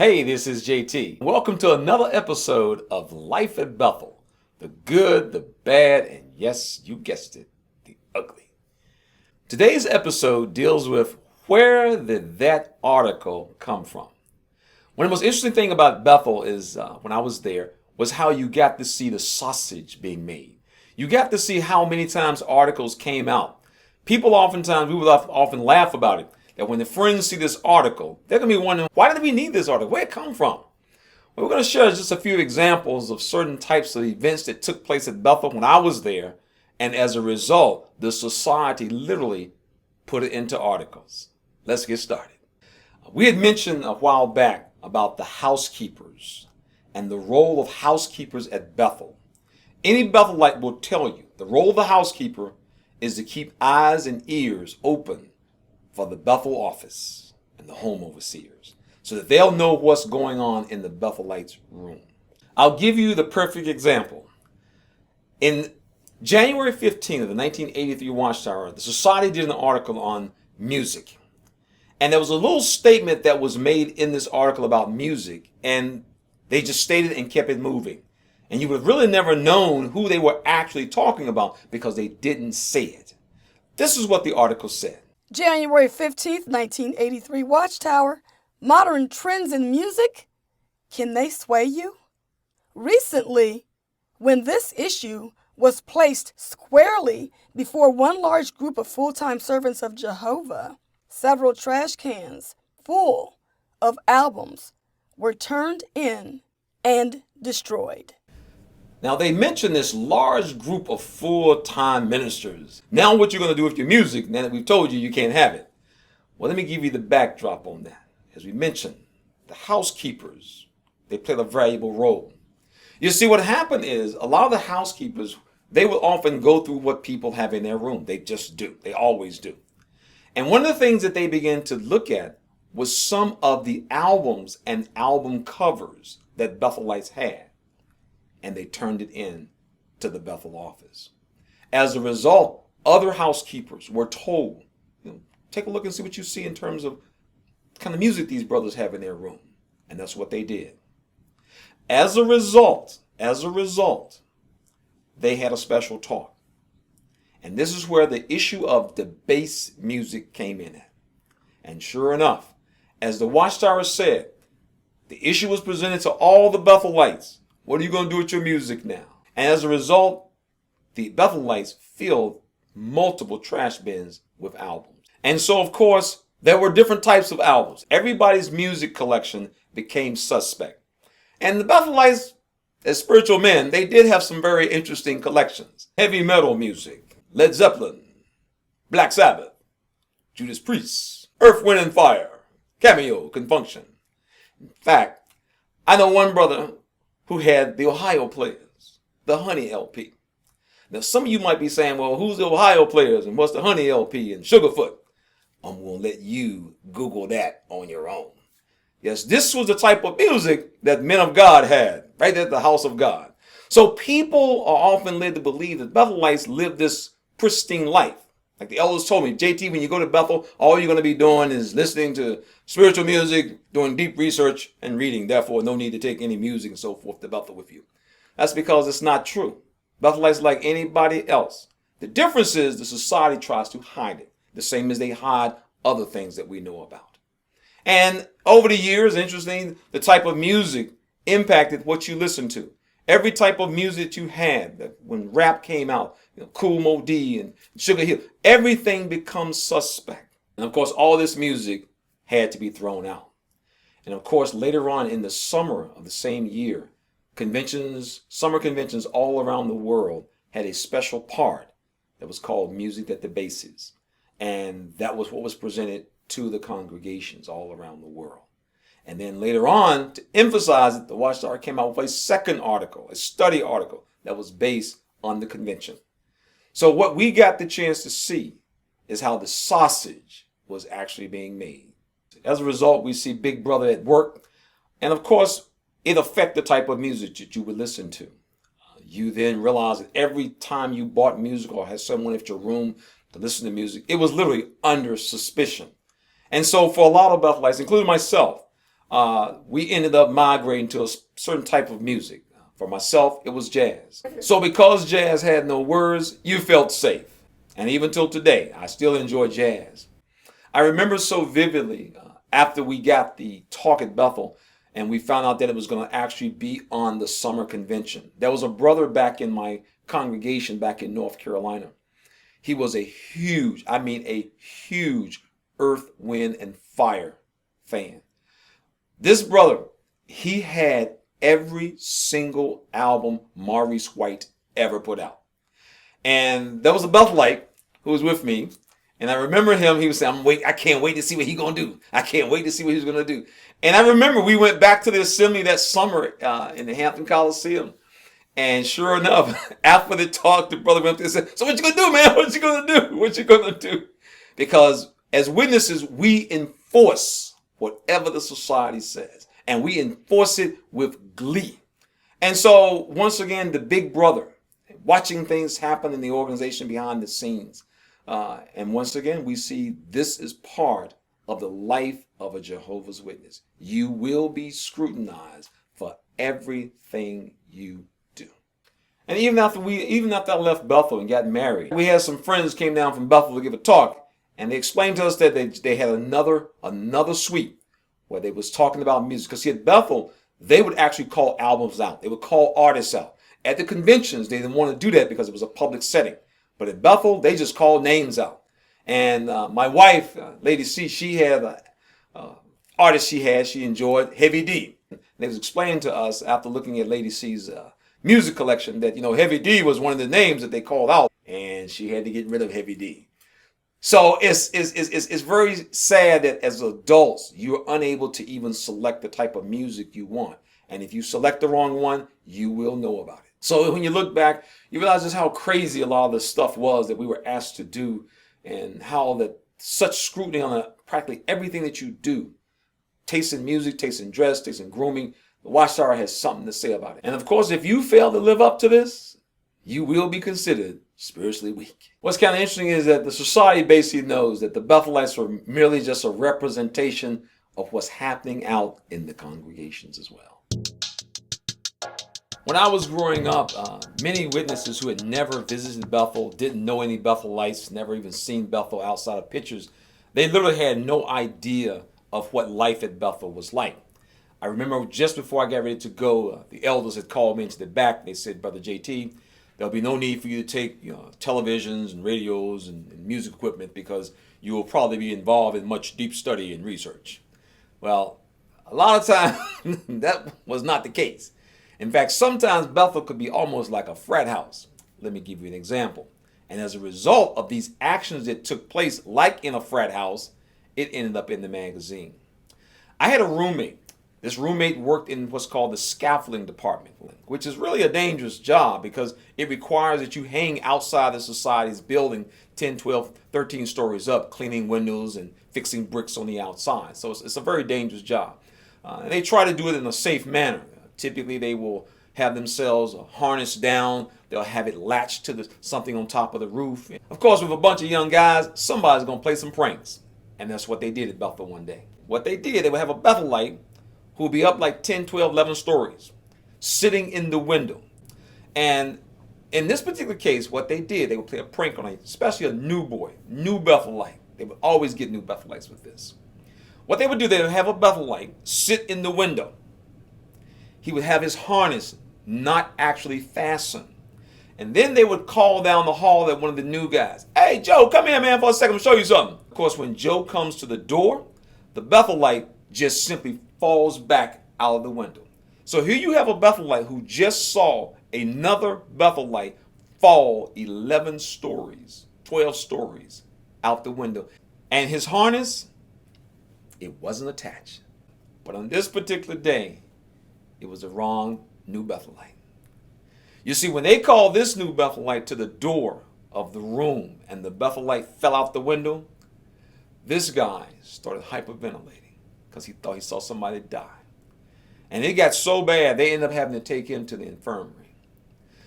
Hey, this is JT. Welcome to another episode of Life at Bethel. The good, the bad, and yes, you guessed it, the ugly. Today's episode deals with where did that article come from? One of the most interesting thing about Bethel is when I was there was how you got to see the sausage being made. You got to see how many times articles came out. People oftentimes, we would often laugh about it. That when the friends see this article, they're going to be wondering, why did we need this article? Where'd it come from? Well, we're going to share just a few examples of certain types of events that took place at Bethel when I was there. And as a result, the society literally put it into articles. Let's get started. We had mentioned a while back about the housekeepers and the role of housekeepers at Bethel. Any Bethelite will tell you the role of the housekeeper is to keep eyes and ears open for the Bethel office and the home overseers so that they'll know what's going on in the Bethelites' room. I'll give you the perfect example. In January 15th of the 1983 Watchtower, the Society did an article on music. And there was a little statement that was made in this article about music, and they just stated and kept it moving. And you would have really never known who they were actually talking about because they didn't say it. This is what the article said. January 15th, 1983 Watchtower, modern trends in music, can they sway you? Recently, when this issue was placed squarely before one large group of full-time servants of Jehovah, several trash cans full of albums were turned in and destroyed. Now, they mentioned this large group of full-time ministers. Now what you're going to do with your music, now that we've told you you can't have it. Well, let me give you the backdrop on that. As we mentioned, the housekeepers, they played a valuable role. You see, what happened is a lot of the housekeepers, they will often go through what people have in their room. They just do. They always do. And one of the things that they began to look at was some of the albums and album covers that Bethelites had. And they turned it in to the Bethel office. As a result, other housekeepers were told, take a look and see what you see in terms of the kind of music these brothers have in their room. And that's what they did. As a result, they had a special talk. And this is where the issue of debased music came in at. And sure enough, as the Watchtower said, the issue was presented to all the Bethelites. What are you going to do with your music now? And as a result, the Bethelites filled multiple trash bins with albums. And so, of course, there were different types of albums. Everybody's music collection became suspect. And the Bethelites, as spiritual men, they did have some very interesting collections. Heavy metal music, Led Zeppelin, Black Sabbath, Judas Priest, Earth, Wind and Fire, Cameo, Confunction. In fact, I know one brother who had the Ohio Players, the Honey LP. Now, some of you might be saying, well, who's the Ohio Players and what's the Honey LP and Sugarfoot? I'm going to let you Google that on your own. Yes, this was the type of music that men of God had, right at the house of God. So people are often led to believe that Bethelites live this pristine life. Like the elders told me, JT, when you go to Bethel, all you're going to be doing is listening to spiritual music, doing deep research, and reading. Therefore, no need to take any music and so forth to Bethel with you. That's because it's not true. Bethelites like anybody else. The difference is the society tries to hide it, the same as they hide other things that we know about. And over the years, interesting, the type of music impacted what you listen to. Every type of music you had, that when rap came out, Cool Mo D and Sugar Hill, everything becomes suspect. And of course, all this music had to be thrown out. And of course, later on in the summer of the same year, summer conventions all around the world had a special part that was called Music at Debased. And that was what was presented to the congregations all around the world. And then later on, to emphasize it, the Watchtower came out with a second article, a study article that was based on the convention. So what we got the chance to see is how the sausage was actually being made. As a result, we see Big Brother at work. And of course, it affected the type of music that you would listen to. You then realize that every time you bought music or had someone at your room to listen to music, it was literally under suspicion. And so for a lot of Bethelites, including myself, we ended up migrating to a certain type of music. For myself, it was jazz. So because jazz had no words, you felt safe. And even till today, I still enjoy jazz. I remember so vividly after we got the talk at Bethel and we found out that it was going to actually be on the summer convention. There was a brother back in my congregation back in North Carolina. He was a huge, I mean a huge Earth, Wind, and Fire fan. This brother, he had every single album Maurice White ever put out. And there was a Bethelite who was with me. And I remember him, he was saying, I can't wait to see what he's going to do. I can't wait to see what he's going to do. And I remember we went back to the assembly that summer in the Hampton Coliseum. And sure enough, after the talk, the brother went up there and said, so what you going to do, man? What you going to do? What you going to do? Because as witnesses, we enforce whatever the society says. And we enforce it with glee. And so, once again, the big brother, watching things happen in the organization behind the scenes. And once again, we see this is part of the life of a Jehovah's Witness. You will be scrutinized for everything you do. And even after I left Bethel and got married, we had some friends came down from Bethel to give a talk, and they explained to us that they had another suite where they was talking about music. Because see, at Bethel, they would actually call albums out. They would call artists out. At the conventions, they didn't want to do that because it was a public setting. But at Bethel, they just called names out. And my wife, Lady C, she had artist she enjoyed, Heavy D. And they was explaining to us after looking at Lady C's music collection that, Heavy D was one of the names that they called out. And she had to get rid of Heavy D. So it's very sad that as adults, you're unable to even select the type of music you want. And if you select the wrong one, you will know about it. So when you look back, you realize just how crazy a lot of the stuff was that we were asked to do, and how that such scrutiny on practically everything that you do. Taste in music, taste in dress, taste in grooming. The Watchtower has something to say about it. And of course, if you fail to live up to this, you will be considered spiritually weak. What's kind of interesting is that the society basically knows that the Bethelites were merely just a representation of what's happening out in the congregations as well. When I was growing up, many witnesses who had never visited Bethel, didn't know any Bethelites, never even seen Bethel outside of pictures, they literally had no idea of what life at Bethel was like. I remember just before I got ready to go, the elders had called me into the back. They said, Brother JT, there'll be no need for you to take televisions and radios and music equipment because you will probably be involved in much deep study and research. Well, a lot of times that was not the case. In fact, sometimes Bethel could be almost like a frat house. Let me give you an example. And as a result of these actions that took place, like in a frat house, it ended up in the magazine. I had a roommate. This roommate worked in what's called the scaffolding department, which is really a dangerous job because it requires that you hang outside the society's building 10, 12, 13 stories up, cleaning windows and fixing bricks on the outside. So it's a very dangerous job. And they try to do it in a safe manner. Typically, they will have themselves harnessed down. They'll have it latched to something on top of the roof. Of course, with a bunch of young guys, somebody's going to play some pranks. And that's what they did at Bethel one day. What they did, they would have a Bethelite who would be up like 10, 12, 11 stories, sitting in the window. And in this particular case, what they did, they would play a prank on especially a new boy, new Bethelite. They would always get new Bethelites with this. What they would do, they would have a Bethelite sit in the window. He would have his harness not actually fastened. And then they would call down the hall at one of the new guys. Hey, Joe, come here, man, for a second. I'll show you something. Of course, when Joe comes to the door, the Bethelite just simply falls back out of the window. So here you have a Bethelite who just saw another Bethelite fall 11 stories, 12 stories out the window. And his harness, it wasn't attached. But on this particular day, it was the wrong new Bethelite. You see, when they called this new Bethelite to the door of the room and the Bethelite fell out the window, this guy started hyperventilating because he thought he saw somebody die. And it got so bad, they ended up having to take him to the infirmary.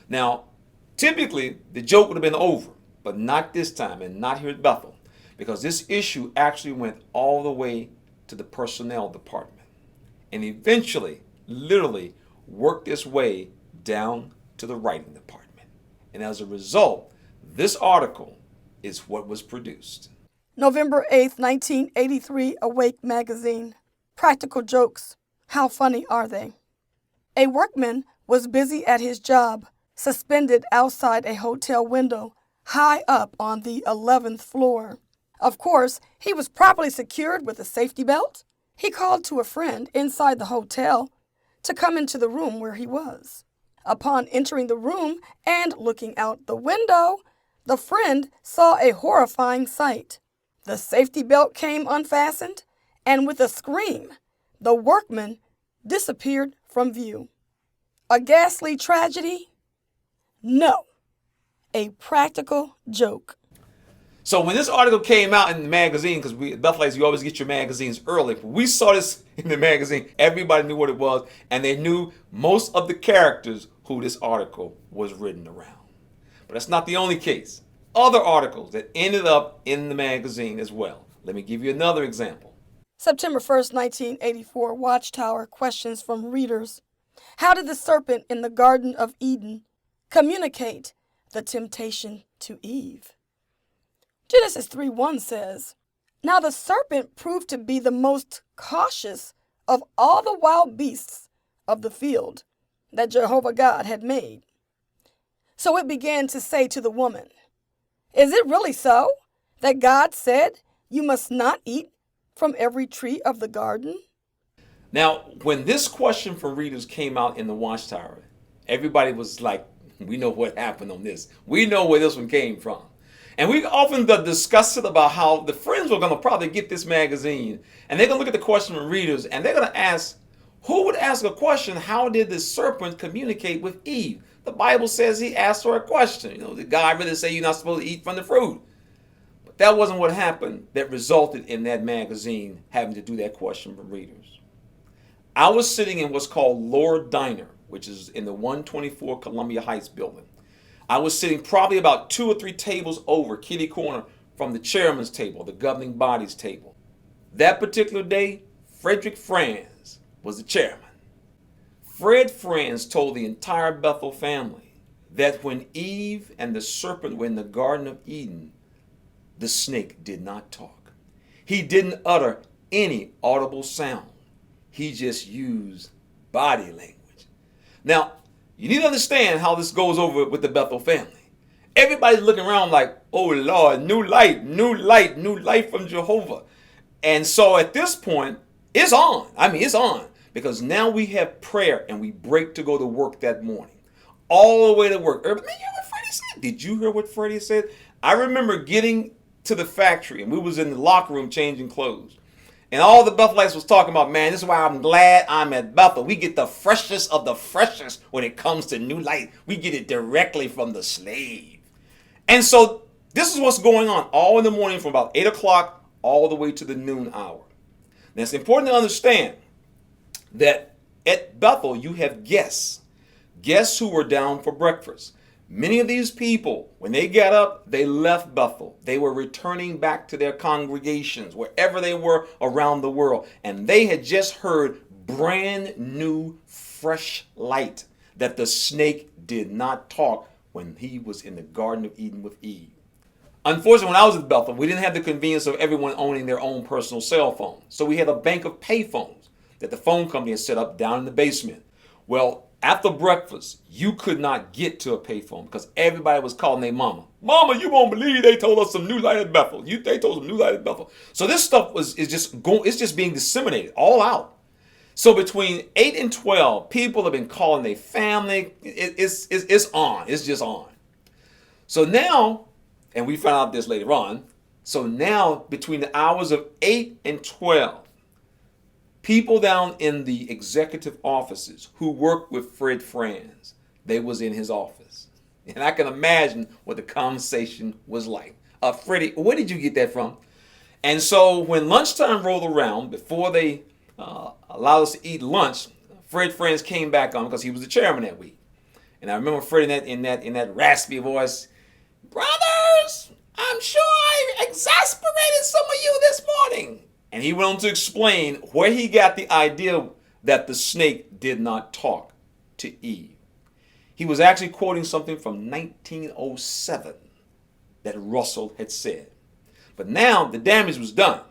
Now, typically, the joke would have been over, but not this time and not here at Bethel, because this issue actually went all the way to the personnel department. and eventually, literally, worked its way down to the writing department. And as a result, this article is what was produced. November 8th, 1983, Awake magazine. Practical jokes. How funny are they? A workman was busy at his job, suspended outside a hotel window, high up on the 11th floor. Of course, he was properly secured with a safety belt. He called to a friend inside the hotel to come into the room where he was. Upon entering the room and looking out the window, the friend saw a horrifying sight. The safety belt came unfastened, and with a scream, the workman disappeared from view. A ghastly tragedy? No, a practical joke. So when this article came out in the magazine, because Bethelites, you always get your magazines early. When we saw this in the magazine, everybody knew what it was, and they knew most of the characters who this article was written around. But that's not the only case. Other articles that ended up in the magazine as well. Let me give you another example. September 1st, 1984, Watchtower questions from readers. How did the serpent in the Garden of Eden communicate the temptation to Eve? Genesis 3:1 says, Now the serpent proved to be the most cautious of all the wild beasts of the field that Jehovah God had made. So it began to say to the woman, Is it really so that God said you must not eat from every tree of the garden? Now, when this question from readers came out in the Watchtower, everybody was like, we know what happened on this. We know where this one came from. And we often discuss it about how the friends were going to probably get this magazine, and they're going to look at the question from readers, and they're going to ask, who would ask a question, how did the serpent communicate with Eve? The Bible says he asked her a question. Did God really say you're not supposed to eat from the fruit? But that wasn't what happened that resulted in that magazine having to do that question from readers. I was sitting in what's called Lower Diner, which is in the 124 Columbia Heights building. I was sitting probably about 2 or 3 tables over, kitty corner, from the chairman's table, the governing body's table. That particular day, Frederick Franz was the chairman. Fred Franz told the entire Bethel family that when Eve and the serpent were in the Garden of Eden, the snake did not talk. He didn't utter any audible sound. He just used body language. Now, you need to understand how this goes over with the Bethel family. Everybody's looking around like, oh Lord, new light, new light, new light from Jehovah. And so at this point, it's on. It's on. Because now we have prayer and we break to go to work that morning. All the way to work. Man, you hear what Freddie said? Did you hear what Freddie said? I remember getting to the factory and we was in the locker room changing clothes. And all the Bethelites was talking about, man, this is why I'm glad I'm at Bethel. We get the freshest of the freshest when it comes to new light. We get it directly from the slave. And so this is what's going on all in the morning from about 8 o'clock all the way to the noon hour. Now it's important to understand that at Bethel you have guests who were down for breakfast. Many of these people, when they got up, they left Bethel. They were returning back to their congregations, wherever they were around the world. And they had just heard brand new, fresh light that the snake did not talk when he was in the Garden of Eden with Eve. Unfortunately, when I was at Bethel, we didn't have the convenience of everyone owning their own personal cell phone. So we had a bank of pay phones that the phone company had set up down in the basement. Well, after breakfast, you could not get to a payphone because everybody was calling their mama. Mama, you won't believe they told us some new light at Bethel. They told us some new light at Bethel. So this stuff is just being disseminated all out. So between 8 and 12, people have been calling their family. It's on. It's just on. So now, and we found out this later on, so now between the hours of 8 and 12, people down in the executive offices who worked with Fred Franz, they was in his office. And I can imagine what the conversation was like. Freddie, where did you get that from? And so when lunchtime rolled around, before they allowed us to eat lunch, Fred Franz came back on because he was the chairman that week. And I remember Fred in that raspy voice, brothers, I'm sure I exasperated some of you this morning. And he went on to explain where he got the idea that the snake did not talk to Eve. He was actually quoting something from 1907 that Russell had said. But now the damage was done.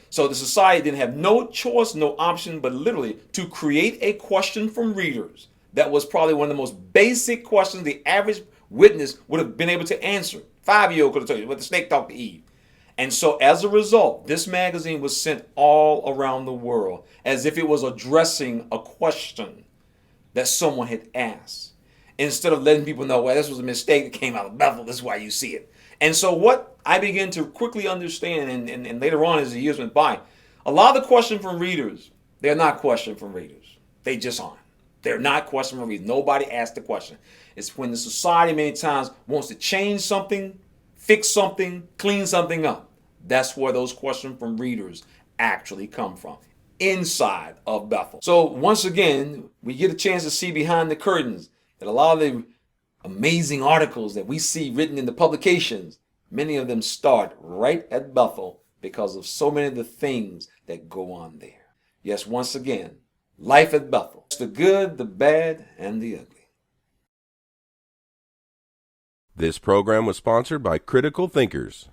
So the society didn't have no choice, no option, but literally to create a question from readers that was probably one of the most basic questions the average witness would have been able to answer. 5-year-old could have told you, but the snake talked to Eve. And so as a result, this magazine was sent all around the world as if it was addressing a question that someone had asked. Instead of letting people know, well, this was a mistake that came out of Bethel, this is why you see it. And so what I began to quickly understand, and later on as the years went by, a lot of the questions from readers, they're not questions from readers. They just aren't. They're not questions from readers. Nobody asked the question. It's when the society many times wants to change something, fix something, clean something up. That's where those questions from readers actually come from, inside of Bethel. So once again, we get a chance to see behind the curtains that a lot of the amazing articles that we see written in the publications, many of them start right at Bethel because of so many of the things that go on there. Yes, once again, life at Bethel. It's the good, the bad, and the ugly. This program was sponsored by Critical Thinkers.